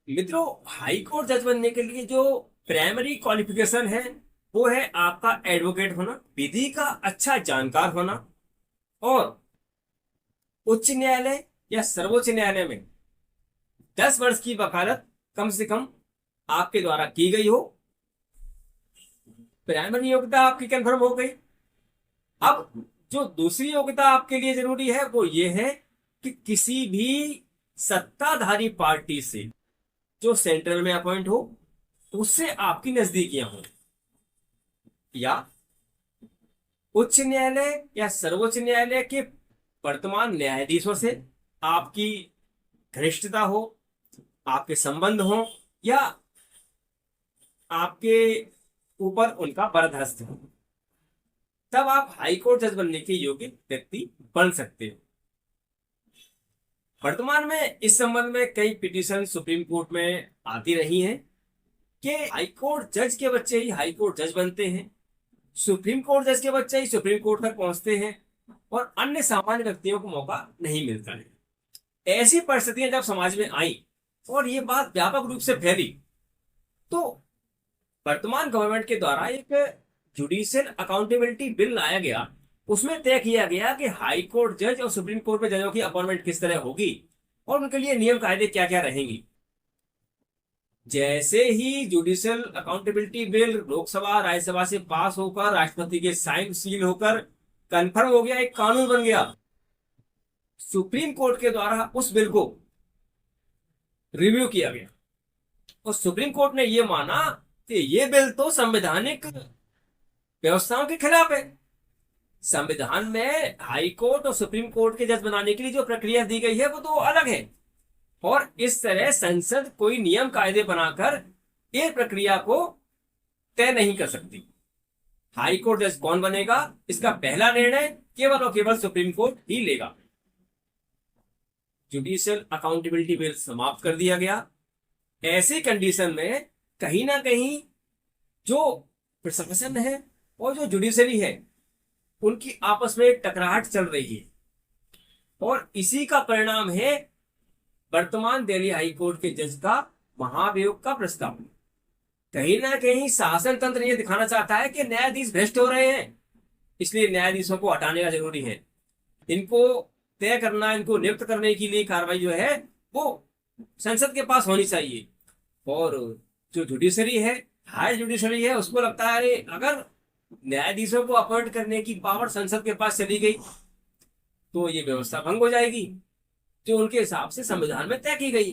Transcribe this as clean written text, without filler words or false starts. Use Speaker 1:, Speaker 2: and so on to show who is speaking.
Speaker 1: मित्रों, high court जज बनने के लिए जो प्राइमरी क्वालिफिकेशन है वो है आपका एडवोकेट होना, विधि का अच्छा जानकार होना और उच्च न्यायालय या सर्वोच्च न्यायालय में 10 वर्ष की वकालत कम से कम आपके द्वारा की गई हो। प्राइमरी योग्यता आपकी कंफर्म हो गई। अब जो दूसरी योग्यता आपके लिए जरूरी है वो ये है कि किसी भी सत्ताधारी पार्टी से जो सेंट्रल में अपॉइंट हो उससे आपकी नजदीकियां हो, या उच्च न्यायालय या सर्वोच्च न्यायालय के वर्तमान न्यायाधीशों से आपकी घनिष्ठता हो, आपके संबंध हो, या आपके ऊपर उनका बरदस्त हो, तब आप हाई कोर्ट जज बनने के योग्य व्यक्ति बन सकते हो। वर्तमान में इस संबंध में कई पिटीशन सुप्रीम कोर्ट में आती रही हैं कि हाई कोर्ट जज के बच्चे ही हाई कोर्ट जज बनते हैं, सुप्रीम कोर्ट जज के बच्चे ही सुप्रीम कोर्ट तक पहुंचते हैं और अन्य सामान्य व्यक्तियों को मौका नहीं मिलता है। ऐसी परिस्थितियां जब समाज में आई और ये बात व्यापक रूप से फैली, तो वर्तमान गवर्नमेंट के द्वारा एक जुडिशियल अकाउंटेबिलिटी बिल लाया गया। उसमें तय किया गया कि हाई कोर्ट जज और सुप्रीम कोर्ट में जजों की अपॉइंटमेंट किस तरह होगी और उनके लिए नियम कायदे क्या क्या रहेंगी। जैसे ही judicial accountability bill Lok Sabha Rajya Sabha से पास होकर राष्ट्रपति के साइन सील होकर कंफर्म हो गया, एक कानून बन गया, सुप्रीम कोर्ट के द्वारा उस बिल को रिव्यू किया गया और सुप्रीम कोर्ट ने यह माना कि यह बिल तो संवैधानिक व्यवस्थाओं के खिलाफ है। संविधान में हाई कोर्ट और सुप्रीम कोर्ट के जज बनाने के लिए जो प्रक्रिया दी गई है वो तो अलग है और इस तरह संसद कोई नियम कायदे बनाकर ये प्रक्रिया को तय नहीं कर सकती। हाई कोर्ट जज कौन बनेगा इसका पहला निर्णय केवल और केवल सुप्रीम कोर्ट ही लेगा। जुडिशियल अकाउंटेबिलिटी बिल समाप्त कर दिया गया। ऐसी कंडीशन में कहीं ना कहीं जो प्रशासन है और जो जुडिशरी है उनकी आपस में एक टकराहट चल रही है और इसी का परिणाम है वर्तमान दिल्ली हाई कोर्ट के जज का महाभियोग का प्रस्ताव। कहीं ना कहीं शासन तंत्र ये दिखाना चाहता है कि न्यायाधीश भ्रष्ट हो रहे हैं, इसलिए न्यायाधीशों को हटाने का जरूरी है। इनको तय करना, इनको नियुक्त करने के लिए कार्रवाई जो है वो संसद के पास होनी चाहिए। और जो जुडिशरी है, हायर जुडिशरी है, उसको लगता है अगर न्यायाधीशों को अपॉइंट करने की पावर संसद के पास चली गई तो ये व्यवस्था भंग हो जाएगी जो उनके हिसाब से संविधान में तय की गई।